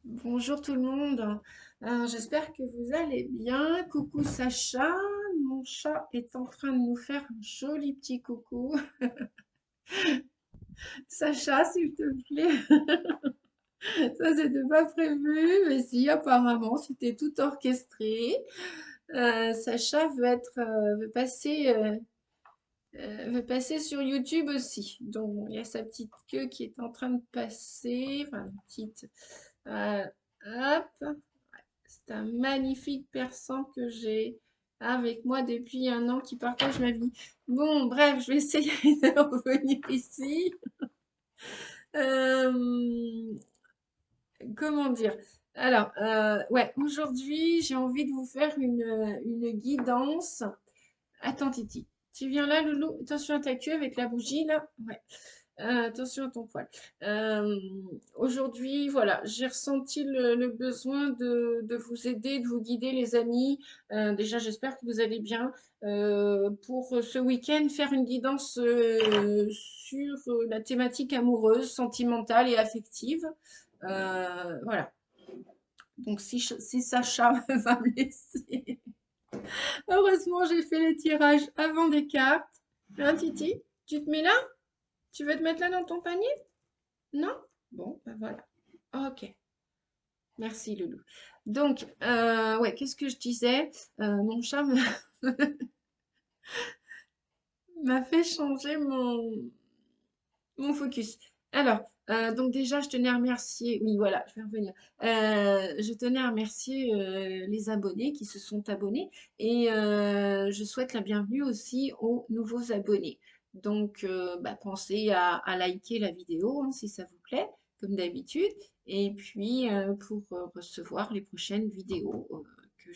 Bonjour tout le monde. J'espère que vous allez bien. Coucou Sacha. Mon chat est en train de nous faire un joli petit coucou. Sacha, s'il te plaît. Ça, c'était pas prévu, mais si, apparemment, c'était tout orchestré. Sacha veut passer sur YouTube aussi. Donc, il y a sa petite queue qui est en train de passer. Enfin, une petite. euh, Hop. C'est un magnifique persan que j'ai avec moi depuis un an qui partage ma vie. Bon, bref, je vais essayer de revenir ici. Euh, Comment dire? Alors, ouais, aujourd'hui, j'ai envie de vous faire une guidance. Attends, Titi. Tu viens là, Loulou? Attention à ta queue avec la bougie, là. Ouais. Attention à ton poil. Euh, Aujourd'hui, voilà, j'ai ressenti le besoin de vous aider, de vous guider, les amis. Déjà, j'espère que vous allez bien. Pour ce week-end, faire une guidance sur la thématique amoureuse, sentimentale et affective. Voilà. Donc, si Sacha va me laisser. Heureusement, j'ai fait les tirages avant des cartes. Hein, Titi? Tu te mets là? Tu veux te mettre là dans ton panier? Non? Bon, ben voilà. Ok, merci Loulou. Donc, ouais, qu'est-ce que je disais? Mon chat m'a fait changer mon focus. Alors, donc déjà, je tenais à remercier, oui, voilà, je vais revenir. Je tenais à remercier les abonnés qui se sont abonnés et je souhaite la bienvenue aussi aux nouveaux abonnés. Donc, bah, pensez à liker la vidéo hein, si ça vous plaît, comme d'habitude, et puis pour recevoir les prochaines vidéos que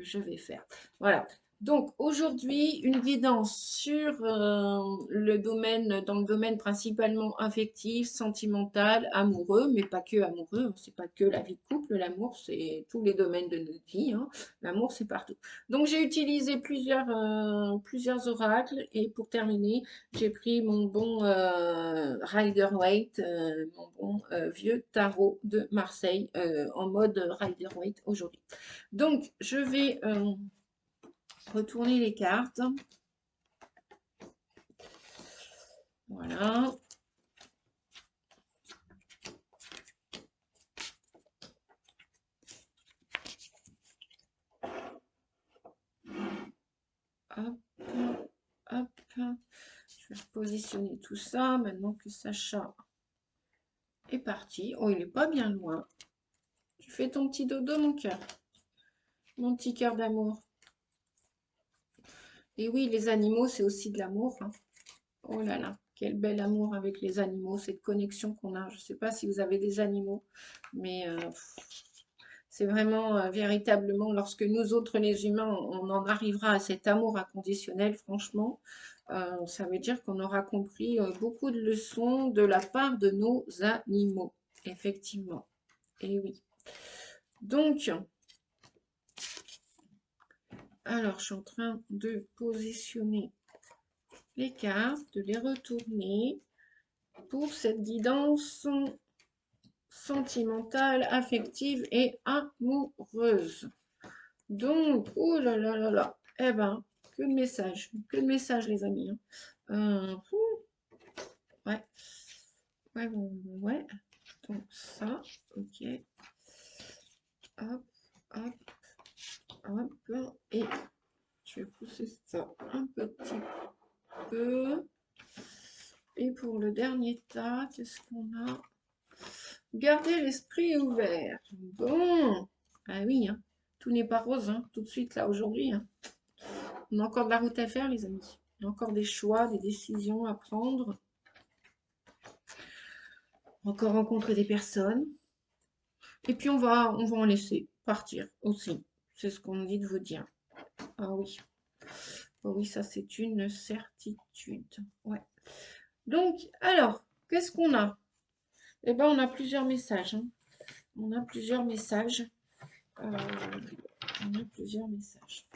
je vais faire. Voilà. Donc aujourd'hui, une guidance sur dans le domaine principalement affectif, sentimental, amoureux, mais pas que amoureux, hein, c'est pas que la vie de couple, l'amour c'est tous les domaines de notre vie, hein. L'amour c'est partout. Donc j'ai utilisé plusieurs oracles et pour terminer, j'ai pris mon bon Rider-Waite, mon bon vieux tarot de Marseille en mode Rider-Waite aujourd'hui. Donc je vais retourner les cartes. Voilà. Hop, hop. Je vais repositionner tout ça maintenant que Sacha est parti. Oh, il n'est pas bien loin. Tu fais ton petit dodo, mon cœur. Mon petit cœur d'amour. Et oui, les animaux, c'est aussi de l'amour, hein. Oh là là, quel bel amour avec les animaux, cette connexion qu'on a. Je ne sais pas si vous avez des animaux, mais c'est vraiment véritablement lorsque nous autres les humains, on en arrivera à cet amour inconditionnel, franchement, ça veut dire qu'on aura compris beaucoup de leçons de la part de nos animaux, effectivement. Et oui. Donc, alors je suis en train de positionner les cartes, de les retourner pour cette guidance sentimentale, affective et amoureuse. Donc, oh là là là là, eh ben, que de messages les amis, hein. Ouais, ouais, ouais, ouais. Donc ça, ok. Hop, hop, hop. Et je vais pousser ça un petit peu. Et pour le dernier tas, qu'est-ce qu'on a? Gardez l'esprit ouvert. Bon, ah oui, hein. Tout n'est pas rose, hein, tout de suite là aujourd'hui, hein. On a encore de la route à faire, les amis. Il y a encore des choix, des décisions à prendre. Encore rencontrer des personnes. Et puis on va en laisser partir aussi. C'est ce qu'on me dit de vous dire. Ah oui. Ah oui, ça c'est une certitude. Ouais. Donc, alors, qu'est-ce qu'on a? Eh bien, on a plusieurs messages, hein. On a plusieurs messages. Euh, on a plusieurs messages.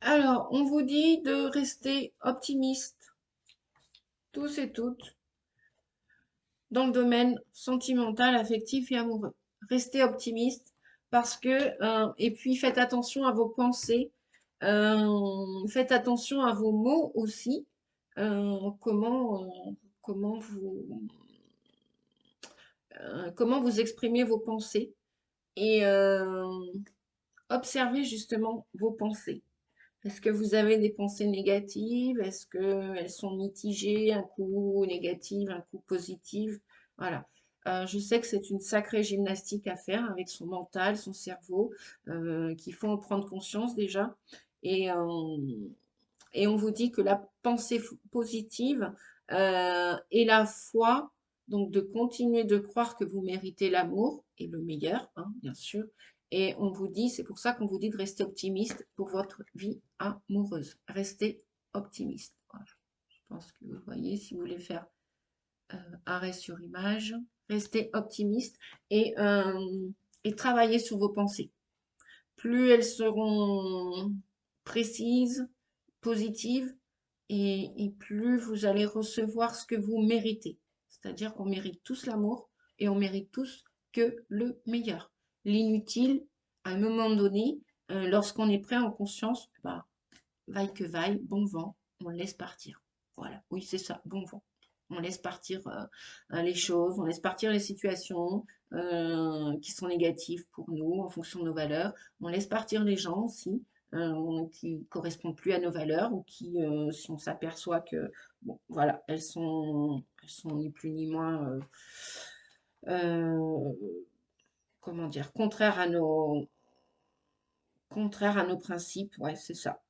Alors, on vous dit de rester optimiste, tous et toutes, dans le domaine sentimental, affectif et amoureux. Restez optimiste parce que, et puis faites attention à vos pensées, faites attention à vos mots aussi, comment comment vous exprimez vos pensées et observez justement vos pensées. Est-ce que vous avez des pensées négatives? Est-ce qu'elles sont mitigées, un coup négative, un coup positive? Voilà. Je sais que c'est une sacrée gymnastique à faire avec son mental, son cerveau, qu'il faut en prendre conscience déjà. Et, euh, et on vous dit que la pensée positive et la foi, donc de continuer de croire que vous méritez l'amour et le meilleur, hein, bien sûr. Et on vous dit, c'est pour ça qu'on vous dit de rester optimiste pour votre vie amoureuse. Restez optimiste. Voilà. Je pense que vous voyez, si vous voulez faire arrêt sur image, restez optimiste et travaillez sur vos pensées. Plus elles seront précises, positives, et plus vous allez recevoir ce que vous méritez. C'est-à-dire qu'on mérite tous l'amour et on mérite tous que le meilleur. L'inutile, à un moment donné, lorsqu'on est prêt en conscience, bah, vaille que vaille, bon vent, on laisse partir. Voilà, oui, c'est ça, bon vent. On laisse partir les choses, on laisse partir les situations qui sont négatives pour nous en fonction de nos valeurs. On laisse partir les gens aussi qui ne correspondent plus à nos valeurs ou qui, si on s'aperçoit que, bon, voilà, elles sont ni plus ni moins, euh, comment dire, contraires à nos principes. Ouais, c'est ça.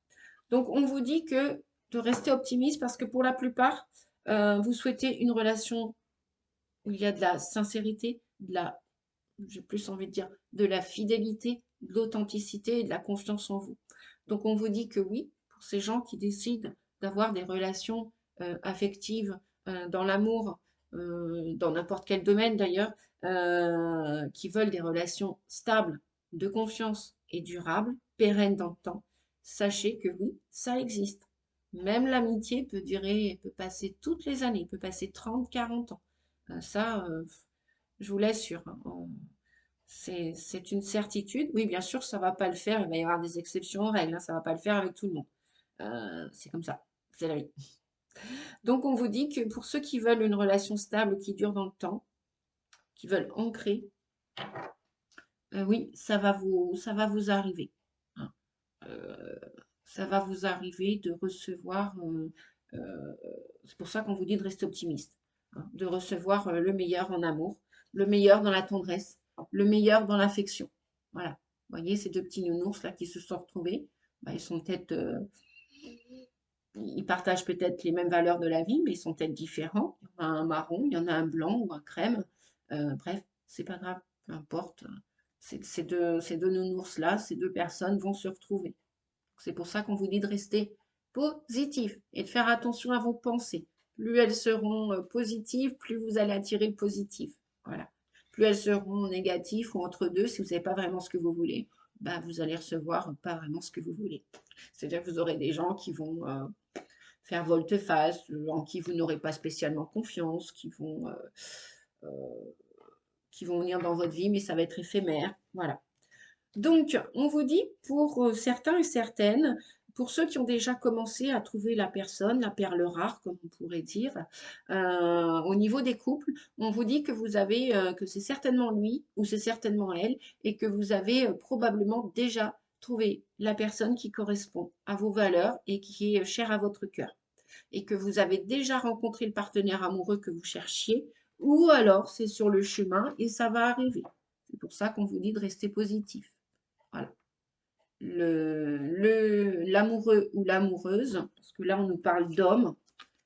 Donc, on vous dit que de rester optimiste parce que pour la plupart, vous souhaitez une relation où il y a de la sincérité, j'ai plus envie de dire, de la fidélité, de l'authenticité et de la confiance en vous. Donc, on vous dit que oui, pour ces gens qui décident d'avoir des relations affectives dans l'amour, dans n'importe quel domaine d'ailleurs, qui veulent des relations stables, de confiance et durables, pérennes dans le temps, sachez que oui, ça existe. Même l'amitié peut durer, peut passer toutes les années, peut passer 30, 40 ans. Ça, je vous l'assure, hein. C'est une certitude. Oui, bien sûr, ça ne va pas le faire. Il va y avoir des exceptions aux règles, hein. Ça ne va pas le faire avec tout le monde. C'est comme ça. C'est la vie. Donc, on vous dit que pour ceux qui veulent une relation stable qui dure dans le temps, qui veulent ancrer, oui, ça va vous arriver, hein. Euh, Ça va vous arriver de recevoir. Euh, c'est pour ça qu'on vous dit de rester optimiste, hein, de recevoir le meilleur en amour, le meilleur dans la tendresse, le meilleur dans l'affection. Voilà. Vous voyez, ces deux petits nounours là qui se sont retrouvés, bah, ils sont peut-être, ils partagent peut-être les mêmes valeurs de la vie, mais ils sont peut-être différents. Il y en a un marron, il y en a un blanc ou un crème. Bref, c'est pas grave, peu importe. Ces deux nounours là, ces deux personnes vont se retrouver. C'est pour ça qu'on vous dit de rester positif et de faire attention à vos pensées. Plus elles seront positives, plus vous allez attirer le positif. Voilà. Plus elles seront négatives ou entre deux, si vous n'avez pas vraiment ce que vous voulez, bah, vous allez recevoir pas vraiment ce que vous voulez. C'est-à-dire que vous aurez des gens qui vont faire volte-face, en qui vous n'aurez pas spécialement confiance, euh, qui vont venir dans votre vie, mais ça va être éphémère. Voilà. Donc, on vous dit pour certains et certaines, pour ceux qui ont déjà commencé à trouver la personne, la perle rare, comme on pourrait dire, au niveau des couples, on vous dit que vous avez, que c'est certainement lui ou c'est certainement elle, et que vous avez probablement déjà trouvé la personne qui correspond à vos valeurs et qui est chère à votre cœur, et que vous avez déjà rencontré le partenaire amoureux que vous cherchiez, ou alors c'est sur le chemin et ça va arriver. C'est pour ça qu'on vous dit de rester positif. Voilà. L'amoureux ou l'amoureuse, parce que là on nous parle d'homme,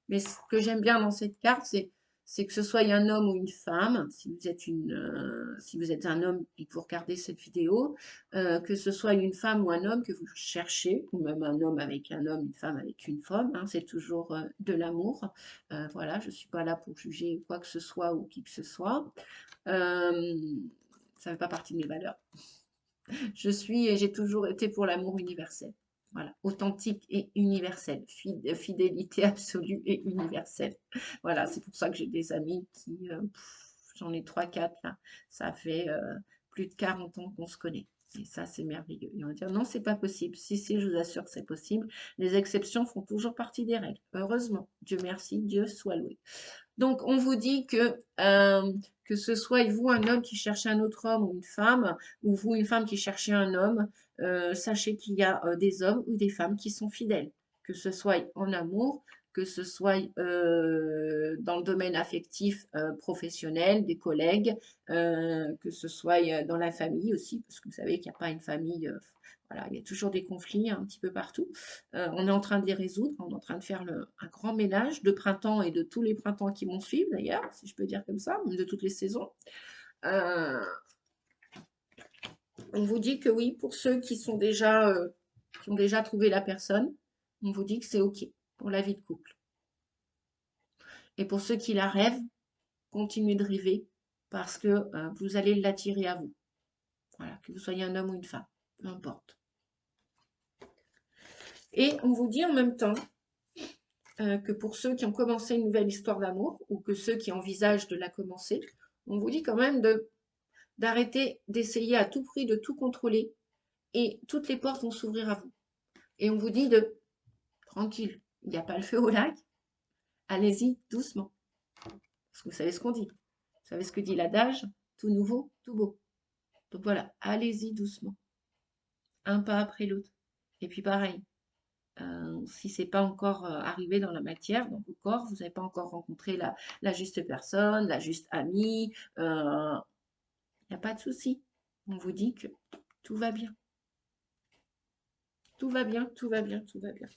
mais ce que j'aime bien dans cette carte, c'est que ce soit un homme ou une femme, si vous êtes un homme et que vous regardez cette vidéo, que ce soit une femme ou un homme que vous cherchez, ou même un homme avec un homme, une femme avec une femme, hein, c'est toujours de l'amour. Voilà, je ne suis pas là pour juger quoi que ce soit ou qui que ce soit. Euh, ça ne fait pas partie de mes valeurs. J'ai toujours été pour l'amour universel. Voilà, authentique et universel, fidélité absolue et universelle. Voilà, c'est pour ça que j'ai des amis qui, j'en ai 3, 4 là, ça fait plus de 40 ans qu'on se connaît. Et ça, c'est merveilleux. Ils vont dire, non, c'est pas possible. Si, si, je vous assure que c'est possible. Les exceptions font toujours partie des règles. Heureusement. Dieu merci, Dieu soit loué. Donc, on vous dit que ce soit vous, un homme qui cherche un autre homme ou une femme, ou vous, une femme qui cherchez un homme, sachez qu'il y a des hommes ou des femmes qui sont fidèles, que ce soit en amour, que ce soit dans le domaine affectif, professionnel, des collègues, que ce soit dans la famille aussi, parce que vous savez qu'il n'y a pas une famille, voilà, il y a toujours des conflits un petit peu partout. On est en train de les résoudre, on est en train de faire un grand ménage de printemps et de tous les printemps qui vont suivre d'ailleurs, si je peux dire comme ça, même de toutes les saisons. On vous dit que oui, pour ceux qui ont déjà trouvé la personne, on vous dit que c'est OK pour la vie de couple. Et pour ceux qui la rêvent, continuez de rêver parce que vous allez l'attirer à vous. Voilà, que vous soyez un homme ou une femme, peu importe. Et on vous dit en même temps que pour ceux qui ont commencé une nouvelle histoire d'amour ou que ceux qui envisagent de la commencer, on vous dit quand même d'arrêter d'essayer à tout prix de tout contrôler et toutes les portes vont s'ouvrir à vous. Et on vous dit de tranquille, il n'y a pas le feu au lac, allez-y doucement. Parce que vous savez ce qu'on dit. Vous savez ce que dit l'adage, tout nouveau, tout beau. Donc voilà, allez-y doucement, un pas après l'autre. Et puis pareil, si c'est pas encore arrivé dans la matière, dans vos corps, vous n'avez pas encore rencontré la juste personne, la juste amie, il n'y a pas de souci. On vous dit que tout va bien. Tout va bien, tout va bien, tout va bien.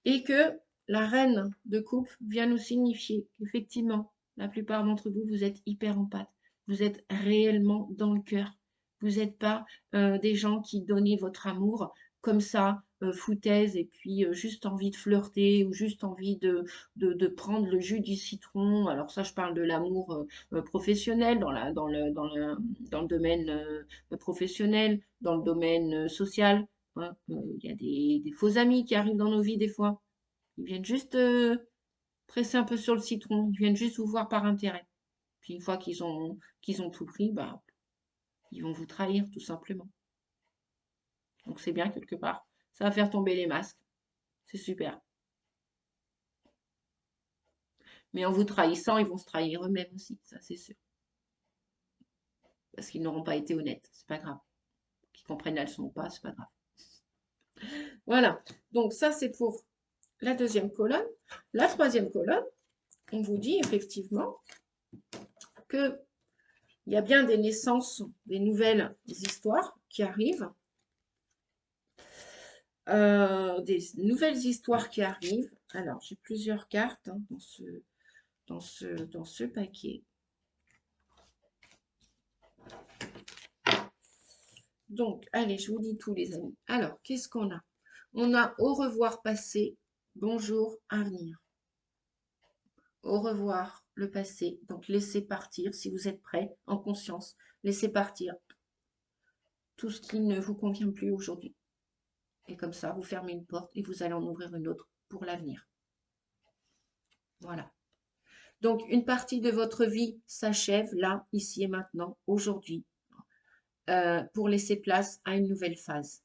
Et que la reine de coupe vient nous signifier qu'effectivement, la plupart d'entre vous, vous êtes hyper empathes. Vous êtes réellement dans le cœur. Vous n'êtes pas des gens qui donnent votre amour comme ça, foutaise, et puis juste envie de flirter ou juste envie de prendre le jus du citron. Alors ça, je parle de l'amour professionnel, dans le domaine professionnel, dans le domaine social. Hein. Il y a des faux amis qui arrivent dans nos vies des fois. Ils viennent juste presser un peu sur le citron. Ils viennent juste vous voir par intérêt. Puis une fois qu'ils ont tout pris, bah, ils vont vous trahir tout simplement. Donc c'est bien quelque part. Ça va faire tomber les masques. C'est super. Mais en vous trahissant, ils vont se trahir eux-mêmes aussi. Ça, c'est sûr. Parce qu'ils n'auront pas été honnêtes. C'est pas grave. Qu'ils comprennent la leçon ou pas, c'est pas grave. Voilà. Donc ça, c'est pour la deuxième colonne. La troisième colonne, on vous dit effectivement qu'il y a bien des naissances, des nouvelles histoires qui arrivent. Des nouvelles histoires qui arrivent. Alors, j'ai plusieurs cartes hein, dans ce paquet. Donc, allez, je vous dis tout, les amis. Alors, qu'est-ce qu'on a? On a au revoir passé, bonjour avenir. Au revoir le passé. Donc, laissez partir, si vous êtes prêts, en conscience, laissez partir tout ce qui ne vous convient plus aujourd'hui. Et comme ça, vous fermez une porte et vous allez en ouvrir une autre pour l'avenir. Voilà. Donc, une partie de votre vie s'achève là, ici et maintenant, aujourd'hui, pour laisser place à une nouvelle phase.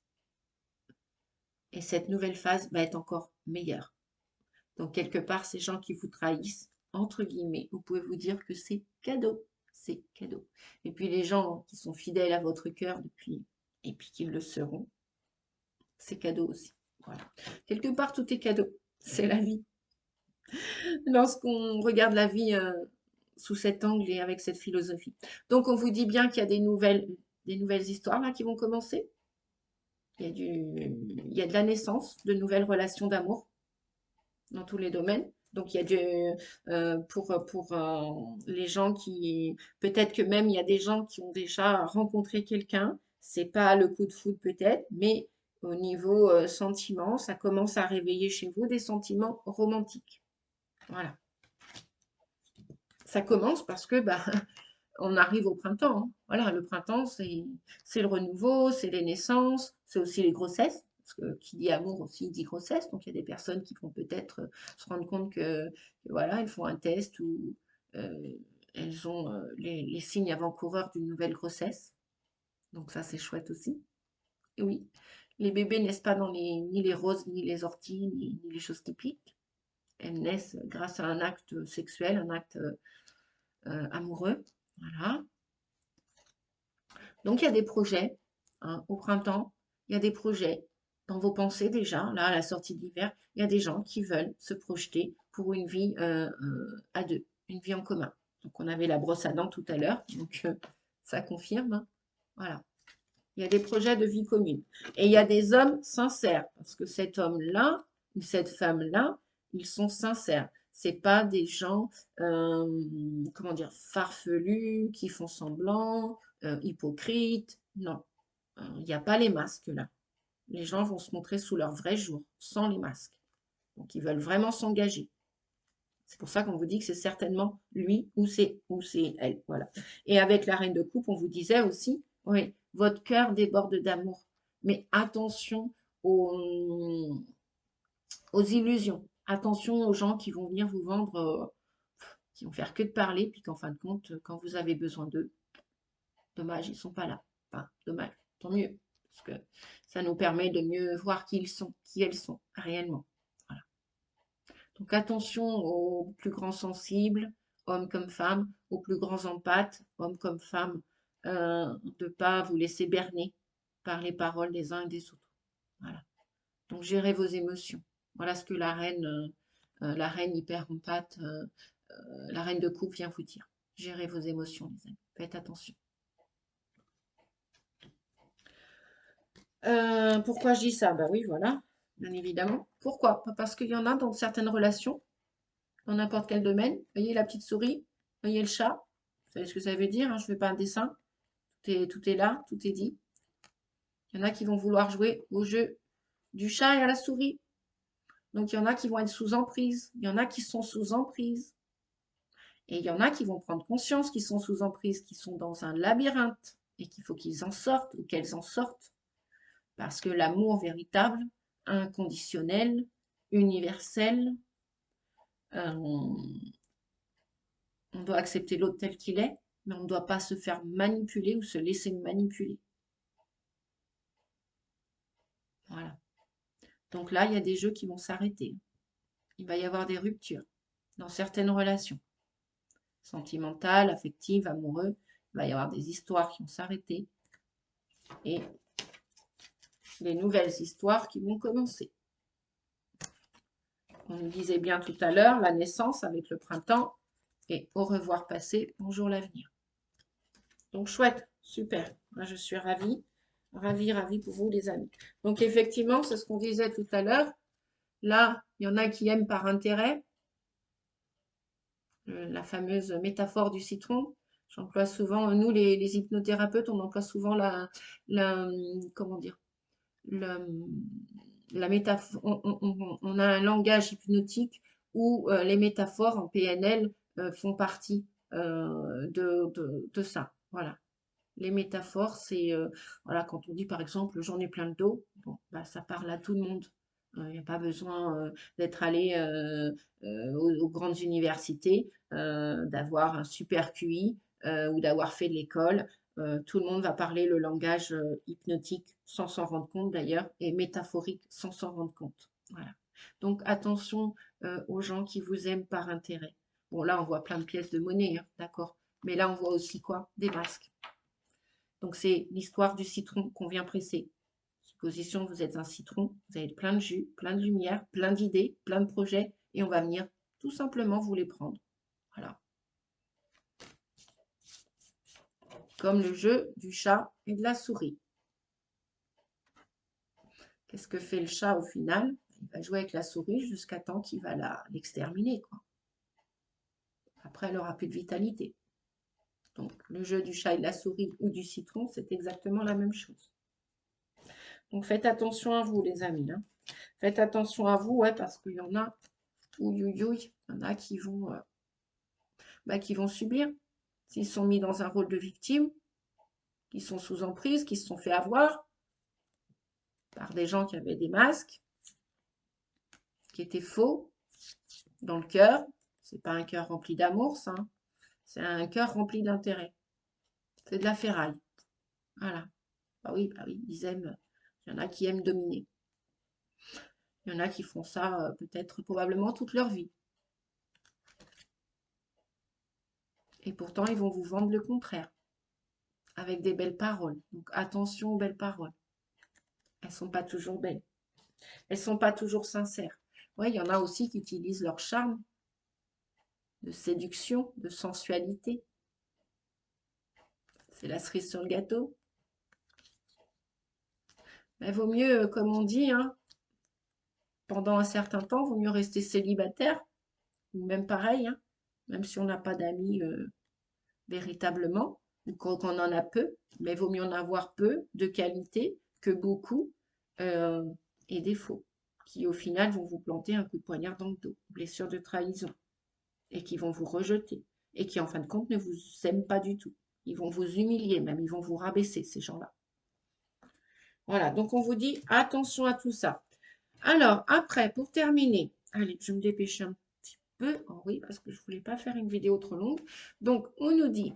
Et cette nouvelle phase va être encore meilleure. Donc, quelque part, ces gens qui vous trahissent, entre guillemets, vous pouvez vous dire que c'est cadeau. C'est cadeau. Et puis, les gens qui sont fidèles à votre cœur depuis, et puis qui le seront, c'est cadeau aussi. Voilà. Quelque part, tout est cadeau. C'est la vie. Lorsqu'on regarde la vie sous cet angle et avec cette philosophie. Donc, on vous dit bien qu'il y a des nouvelles histoires là qui vont commencer. Il y a de la naissance, de nouvelles relations d'amour dans tous les domaines. Donc, il y a pour les gens qui, peut-être que même il y a des gens qui ont déjà rencontré quelqu'un. C'est pas le coup de foudre peut-être, mais au niveau sentiments, ça commence à réveiller chez vous des sentiments romantiques. Voilà. Ça commence parce que bah, on arrive au printemps. Hein. Voilà, le printemps, c'est le renouveau, c'est les naissances, c'est aussi les grossesses. parce que qui dit amour aussi dit grossesse, donc il y a des personnes qui vont peut-être se rendre compte que voilà, elles font un test ou elles ont les signes avant-coureurs d'une nouvelle grossesse, donc ça c'est chouette aussi. Et oui, les bébés naissent pas dans ni les roses, ni les orties, ni les choses typiques. Elles naissent grâce à un acte sexuel, un acte amoureux. Voilà. Donc, il y a des projets hein, au printemps, il y a des projets dans vos pensées déjà, là, à la sortie de l'hiver, il y a des gens qui veulent se projeter pour une vie à deux, une vie en commun. Donc, on avait la brosse à dents tout à l'heure, donc ça confirme. Hein. Voilà. Il y a des projets de vie commune. Et il y a des hommes sincères, parce que cet homme-là ou cette femme-là, ils sont sincères. C'est pas des gens, comment dire, farfelus, qui font semblant, hypocrites. Non, il n'y a pas les masques là. Les gens vont se montrer sous leur vrai jour, sans les masques. Donc ils veulent vraiment s'engager. C'est pour ça qu'on vous dit que c'est certainement lui ou c'est elle. Voilà. Et avec la reine de coupe, on vous disait aussi, oui, votre cœur déborde d'amour. Mais attention aux illusions. Attention aux gens qui vont venir vous vendre, qui vont faire que de parler, puis qu'en fin de compte, quand vous avez besoin d'eux, dommage, ils ne sont pas là. Enfin, dommage, tant mieux. Parce que ça nous permet de mieux voir qui ils sont, qui elles sont réellement. Voilà. Donc attention aux plus grands sensibles, hommes comme femmes, aux plus grands empathes, hommes comme femmes, de ne pas vous laisser berner par les paroles des uns et des autres. Voilà. Donc gérez vos émotions. Voilà ce que la reine hyper empathe, la reine de coupe vient vous dire. Gérez vos émotions, les amis. Faites attention. Pourquoi je dis ça? Ben oui, voilà, bien évidemment. Pourquoi? Parce qu'il y en a dans certaines relations, dans n'importe quel domaine. Voyez la petite souris, voyez le chat. Vous savez ce que ça veut dire, hein, je ne fais pas un dessin. Tout est là, tout est dit. Il y en a qui vont vouloir jouer au jeu du chat et à la souris. Donc il y en a qui vont être sous emprise. Il y en a qui sont sous emprise. Et il y en a qui vont prendre conscience qu'ils sont sous emprise, qu'ils sont dans un labyrinthe et qu'il faut qu'ils en sortent ou qu'elles en sortent. Parce que l'amour véritable, inconditionnel, universel, on doit accepter l'autre tel qu'il est, mais on ne doit pas se faire manipuler ou se laisser manipuler. Voilà. Donc là, il y a des jeux qui vont s'arrêter. Il va y avoir des ruptures dans certaines relations. Sentimentales, affectives, amoureuses. Il va y avoir des histoires qui vont s'arrêter. Et des nouvelles histoires qui vont commencer. On nous disait bien tout à l'heure, la naissance avec le printemps et au revoir passé, bonjour l'avenir. Donc chouette, super. Moi, je suis ravie, ravie pour vous les amis. Donc effectivement, c'est ce qu'on disait tout à l'heure. Là, il y en a qui aiment par intérêt. La fameuse métaphore du citron. J'emploie souvent, nous les hypnothérapeutes, on emploie souvent comment dire, la métaphore, on a un langage hypnotique où les métaphores en PNL font partie de ça. Voilà. Les métaphores, c'est voilà, quand on dit par exemple j'en ai plein le dos, bon, bah, ça parle à tout le monde. Il n'y a pas besoin d'être allé aux grandes universités, d'avoir un super QI ou d'avoir fait de l'école. Tout le monde va parler le langage hypnotique sans s'en rendre compte d'ailleurs et métaphorique sans s'en rendre compte. Voilà. Donc attention aux gens qui vous aiment par intérêt. Bon, là, on voit plein de pièces de monnaie, hein, d'accord. Mais là, on voit aussi quoi? Des masques. Donc, c'est l'histoire du citron qu'on vient presser. Supposition, vous êtes un citron, vous avez plein de jus, plein de lumière, plein d'idées, plein de projets, et on va venir tout simplement vous les prendre. Voilà. Comme le jeu du chat et de la souris. Qu'est-ce que fait le chat au final? Il va jouer avec la souris jusqu'à temps qu'il va l'exterminer, quoi. Après, elle n'aura plus de vitalité. Donc, le jeu du chat et de la souris ou du citron, c'est exactement la même chose. Donc, faites attention à vous, les amis. Hein. Faites attention à vous, ouais, parce qu'il y en a, il y en a qui vont subir. S'ils sont mis dans un rôle de victime, qui sont sous emprise, qui se sont fait avoir, par des gens qui avaient des masques, qui étaient faux, dans le cœur. C'est pas un cœur rempli d'amour, ça, hein. C'est un cœur rempli d'intérêt. C'est de la ferraille. Voilà. Bah oui, ils aiment. Il y en a qui aiment dominer. Il y en a qui font ça peut-être probablement toute leur vie. Et pourtant, ils vont vous vendre le contraire, avec des belles paroles. Donc attention aux belles paroles. Elles ne sont pas toujours belles. Elles ne sont pas toujours sincères. Oui, il y en a aussi qui utilisent leur charme de séduction, de sensualité. C'est la cerise sur le gâteau. Mais vaut mieux, comme on dit, hein, pendant un certain temps, vaut mieux rester célibataire, ou même pareil, hein, même si on n'a pas d'amis véritablement, ou qu'on en a peu, mais vaut mieux en avoir peu de qualité que beaucoup euh, et des faux, qui au final vont vous planter un coup de poignard dans le dos, blessure de trahison, et qui vont vous rejeter, et qui en fin de compte ne vous aiment pas du tout. Ils vont vous humilier même, ils vont vous rabaisser, ces gens-là. Voilà, donc on vous dit attention à tout ça. Alors, après, pour terminer, allez, je me dépêche un petit peu. Oh oui, parce que je ne voulais pas faire une vidéo trop longue. Donc, on nous dit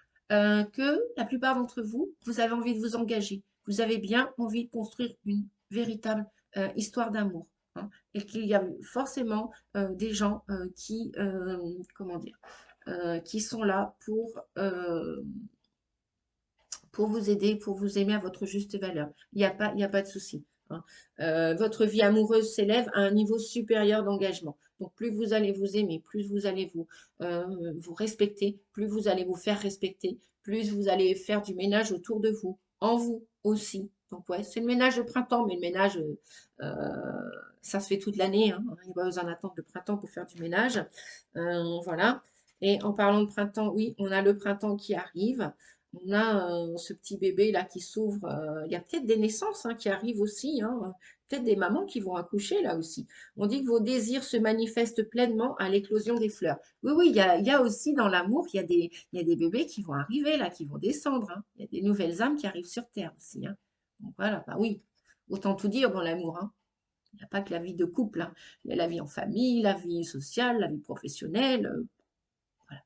que la plupart d'entre vous, vous avez envie de vous engager. Vous avez bien envie de construire une véritable histoire d'amour, hein, et qu'il y a forcément des gens qui, comment dire, qui sont là pour vous aider, pour vous aimer à votre juste valeur. Il n'y a pas de souci, hein. Votre vie amoureuse s'élève à un niveau supérieur d'engagement. Donc, plus vous allez vous aimer, plus vous allez vous respecter, plus vous allez vous faire respecter, plus vous allez faire du ménage autour de vous, en vous aussi. Donc, ouais, c'est le ménage de printemps, mais le ménage, ça se fait toute l'année, hein. Il n'y a pas besoin d'attendre le printemps pour faire du ménage. Voilà. Et en parlant de printemps, oui, on a le printemps qui arrive. On a ce petit bébé là qui s'ouvre. Il y a peut-être des naissances, hein, qui arrivent aussi, hein. Peut-être des mamans qui vont accoucher là aussi. On dit que vos désirs se manifestent pleinement à l'éclosion des fleurs. Oui, oui, il y a aussi dans l'amour, il y a des bébés qui vont arriver là, qui vont descendre, hein. Il y a des nouvelles âmes qui arrivent sur Terre aussi, hein. Donc voilà, bah oui, autant tout dire dans l'amour, hein. Il n'y a pas que la vie de couple, hein. Il y a la vie en famille, la vie sociale, la vie professionnelle. Voilà.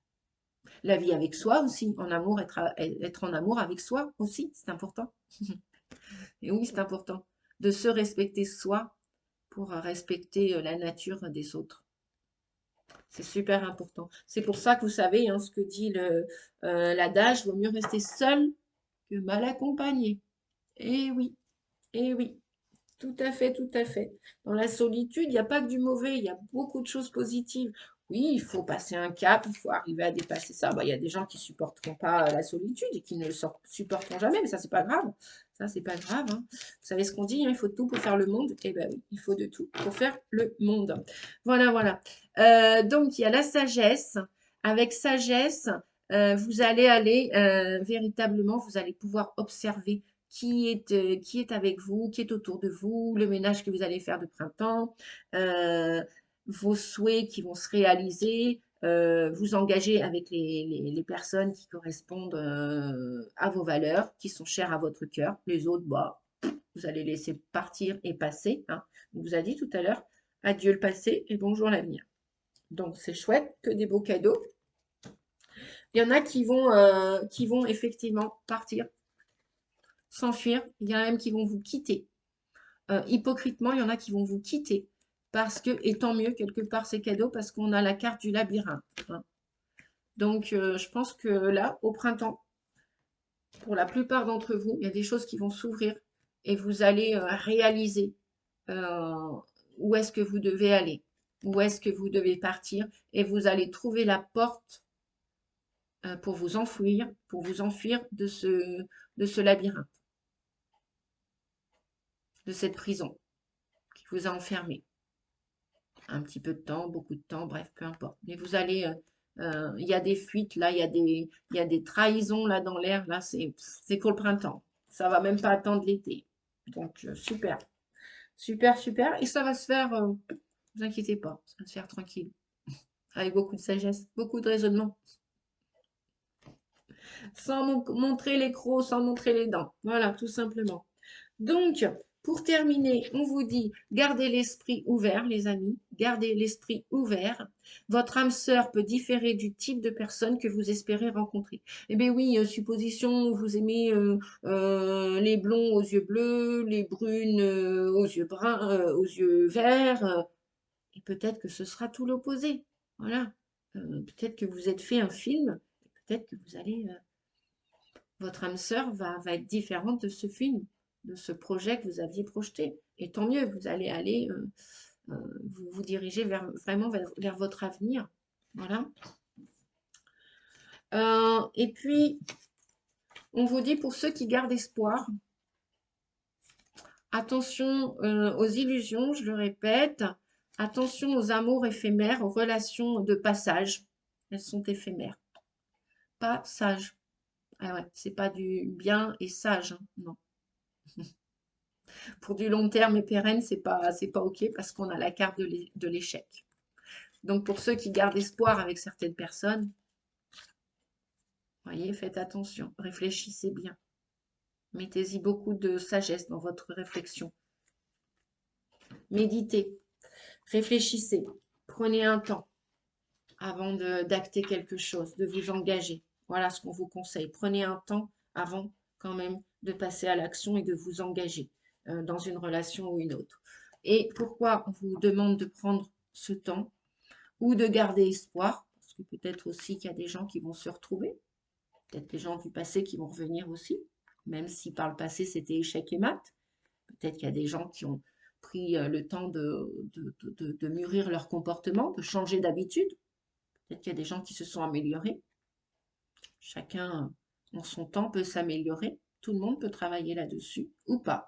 La vie avec soi aussi, en amour, être en amour avec soi aussi, c'est important. Et oui, c'est important de se respecter soi pour respecter la nature des autres. C'est super important. C'est pour ça que vous savez, hein, ce que dit l'adage, vaut mieux rester seul que mal accompagné. Eh oui, eh oui. Tout à fait, tout à fait. Dans la solitude, il n'y a pas que du mauvais, il y a beaucoup de choses positives. Oui, il faut passer un cap, il faut arriver à dépasser ça. Bah, il y a des gens qui ne supporteront pas la solitude et qui ne le supporteront jamais, mais ça, c'est pas grave. Ça, c'est pas grave, hein. Vous savez ce qu'on dit, hein, il faut de tout pour faire le monde. Eh bien oui, il faut de tout pour faire le monde. Voilà, voilà. Donc, il y a la sagesse. Avec sagesse, vous allez aller véritablement, vous allez pouvoir observer qui est avec vous, qui est autour de vous, le ménage que vous allez faire de printemps, euh, vos souhaits qui vont se réaliser, vous engager avec les personnes qui correspondent à vos valeurs, qui sont chères à votre cœur. Les autres, bah, vous allez laisser partir et passer, hein. On vous a dit tout à l'heure, adieu le passé et bonjour l'avenir. Donc c'est chouette, que des beaux cadeaux. Il y en a qui vont effectivement partir, s'enfuir. Il y en a même qui vont vous quitter. Hypocritement, il y en a qui vont vous quitter. Parce que, et tant mieux, quelque part, c'est cadeau, parce qu'on a la carte du labyrinthe, hein. Donc, je pense que là, au printemps, pour la plupart d'entre vous, il y a des choses qui vont s'ouvrir et vous allez réaliser euh, où est-ce que vous devez aller, où est-ce que vous devez partir, et vous allez trouver la porte pour vous enfuir de ce labyrinthe, de cette prison qui vous a enfermé. Un petit peu de temps, beaucoup de temps, bref, peu importe. Mais vous allez, il y a des fuites là, il y a des trahisons là dans l'air, là, c'est pour le printemps. Ça va même pas attendre l'été. Donc, super, super, super. Et ça va se faire, ne vous inquiétez pas, ça va se faire tranquille, avec beaucoup de sagesse, beaucoup de raisonnement. Sans montrer les crocs, sans montrer les dents. Voilà, tout simplement. Donc, pour terminer, on vous dit, gardez l'esprit ouvert, les amis, gardez l'esprit ouvert. Votre âme sœur peut différer du type de personne que vous espérez rencontrer. Eh bien oui, supposition, vous aimez les blonds aux yeux bleus, les brunes aux yeux bruns, aux yeux verts, et peut-être que ce sera tout l'opposé. Voilà. Peut-être que vous êtes fait un film, peut-être que vous allez votre âme sœur va être différente de ce film, de ce projet que vous aviez projeté. Et tant mieux, vous allez aller vous diriger vraiment vers votre avenir. Voilà. Et puis, on vous dit pour ceux qui gardent espoir, attention aux illusions, je le répète, attention aux amours éphémères, aux relations de passage. Elles sont éphémères. Pas sages. Ah ouais, c'est pas du bien et sage, hein, non. Pour du long terme et pérenne, c'est pas OK parce qu'on a la carte de l'échec. Donc, pour ceux qui gardent espoir avec certaines personnes, voyez, faites attention, réfléchissez bien. Mettez-y beaucoup de sagesse dans votre réflexion. Méditez, réfléchissez, prenez un temps avant d'acter quelque chose, de vous engager. Voilà ce qu'on vous conseille. Prenez un temps avant quand même de passer à l'action et de vous engager dans une relation ou une autre. Et pourquoi on vous demande de prendre ce temps ou de garder espoir? Parce que peut-être aussi qu'il y a des gens qui vont se retrouver, peut-être des gens du passé qui vont revenir aussi, même si par le passé c'était échec et mat. Peut-être qu'il y a des gens qui ont pris le temps de mûrir leur comportement, de changer d'habitude. Peut-être qu'il y a des gens qui se sont améliorés. Chacun, en son temps, peut s'améliorer. Tout le monde peut travailler là-dessus ou pas.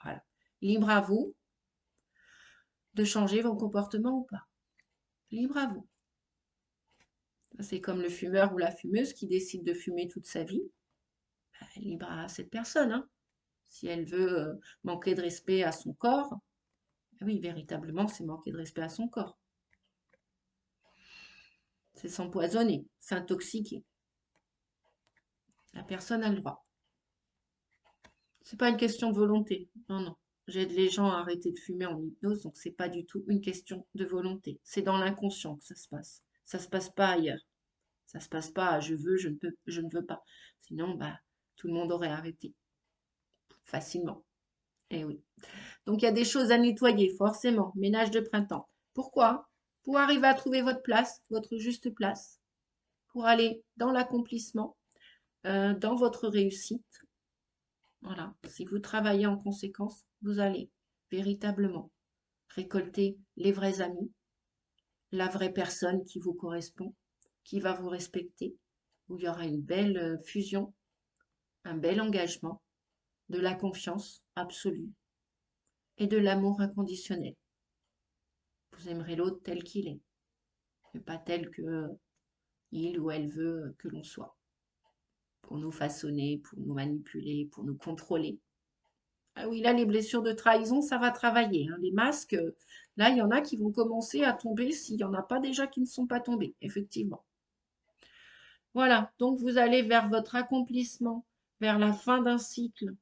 Voilà. Libre à vous de changer vos comportements ou pas. Libre à vous. C'est comme le fumeur ou la fumeuse qui décide de fumer toute sa vie. Libre à cette personne. Hein. Si elle veut manquer de respect à son corps, oui, véritablement, c'est manquer de respect à son corps. C'est s'empoisonner, s'intoxiquer. La personne a le droit. C'est pas une question de volonté. Non, non. J'aide les gens à arrêter de fumer en hypnose, donc c'est pas du tout une question de volonté. C'est dans l'inconscient que ça se passe. Ça se passe pas ailleurs. Ça se passe pas à je veux, je ne peux, je ne veux pas. Sinon, bah, tout le monde aurait arrêté facilement. Eh oui. Donc il y a des choses à nettoyer, forcément. Ménage de printemps. Pourquoi? Pour arriver à trouver votre place, votre juste place, pour aller dans l'accomplissement, dans votre réussite. Voilà. Si vous travaillez en conséquence, vous allez véritablement récolter les vrais amis, la vraie personne qui vous correspond, qui va vous respecter, où il y aura une belle fusion, un bel engagement, de la confiance absolue et de l'amour inconditionnel. Vous aimerez l'autre tel qu'il est, mais pas tel que il ou elle veut que l'on soit, pour nous façonner, pour nous manipuler, pour nous contrôler. Ah oui, là, les blessures de trahison, ça va travailler. Hein. Les masques, là, il y en a qui vont commencer à tomber s'il n'y en a pas déjà qui ne sont pas tombés, effectivement. Voilà, donc vous allez vers votre accomplissement, vers la fin d'un cycle.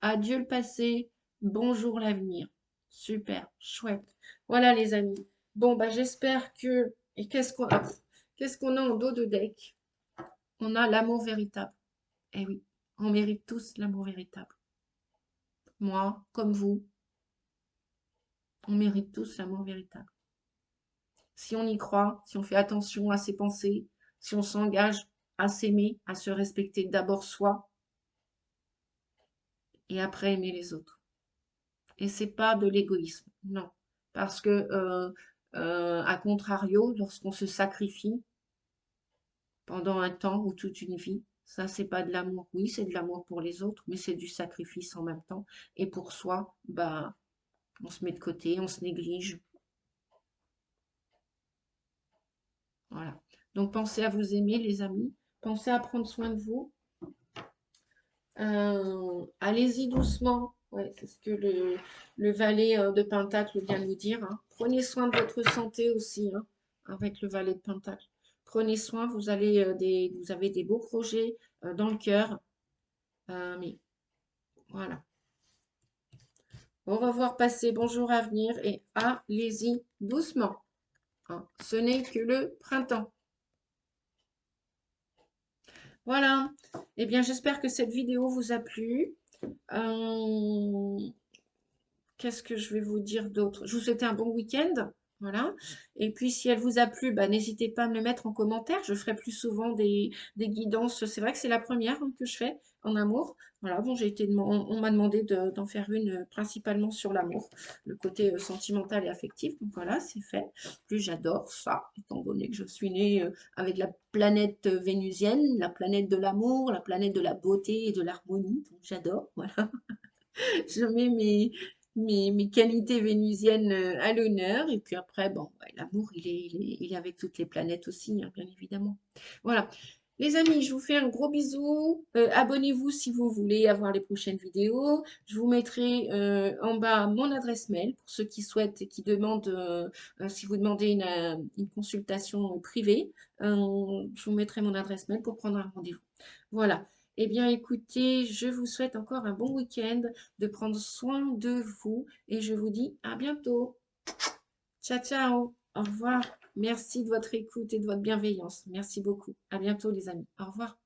Adieu le passé, bonjour l'avenir. Super, chouette. Voilà les amis. Bon, bah j'espère que... Et qu'est-ce qu'on a en dos de deck? On a l'amour véritable. Eh oui, on mérite tous l'amour véritable. Moi, comme vous, on mérite tous l'amour véritable. Si on y croit, si on fait attention à ses pensées, si on s'engage à s'aimer, à se respecter d'abord soi et après aimer les autres. Et c'est pas de l'égoïsme, non. Parce que, à contrario, lorsqu'on se sacrifie pendant un temps ou toute une vie, ça, c'est pas de l'amour. Oui, c'est de l'amour pour les autres, mais c'est du sacrifice en même temps. Et pour soi, bah, on se met de côté, on se néglige. Voilà. Donc, pensez à vous aimer, les amis. Pensez à prendre soin de vous. Allez-y doucement. Ouais, c'est ce que le valet de Pentacle vient de nous dire. Hein. Prenez soin de votre santé aussi, hein, avec le valet de Pentacle. Prenez soin, vous avez des beaux projets dans le cœur. Mais voilà. Au revoir passé, bonjour à venir et allez-y doucement, hein. Ce n'est que le printemps. Voilà. Eh bien, j'espère que cette vidéo vous a plu. Euh, Qu'est-ce que je vais vous dire d'autre? Je vous souhaite un bon week-end. Voilà. Et puis, si elle vous a plu, bah, n'hésitez pas à me le mettre en commentaire. Je ferai plus souvent des guidances. C'est vrai que c'est la première que je fais en amour. Voilà. Bon, on m'a demandé d'en faire une principalement sur l'amour, le côté sentimental et affectif. Donc voilà, c'est fait. Plus j'adore ça, étant donné que je suis née avec la planète vénusienne, la planète de l'amour, la planète de la beauté et de l'harmonie. Donc j'adore. Voilà. Je mets mes qualités vénusiennes à l'honneur. Et puis après, bon, ouais, l'amour, il est avec toutes les planètes aussi, hein, bien évidemment. Voilà. Les amis, je vous fais un gros bisou. Abonnez-vous si vous voulez avoir les prochaines vidéos. Je vous mettrai en bas mon adresse mail pour ceux qui souhaitent et qui demandent, si vous demandez une consultation privée, je vous mettrai mon adresse mail pour prendre un rendez-vous. Voilà. Eh bien, écoutez, je vous souhaite encore un bon week-end, de prendre soin de vous et je vous dis à bientôt. Ciao, ciao. Au revoir. Merci de votre écoute et de votre bienveillance. Merci beaucoup. À bientôt, les amis. Au revoir.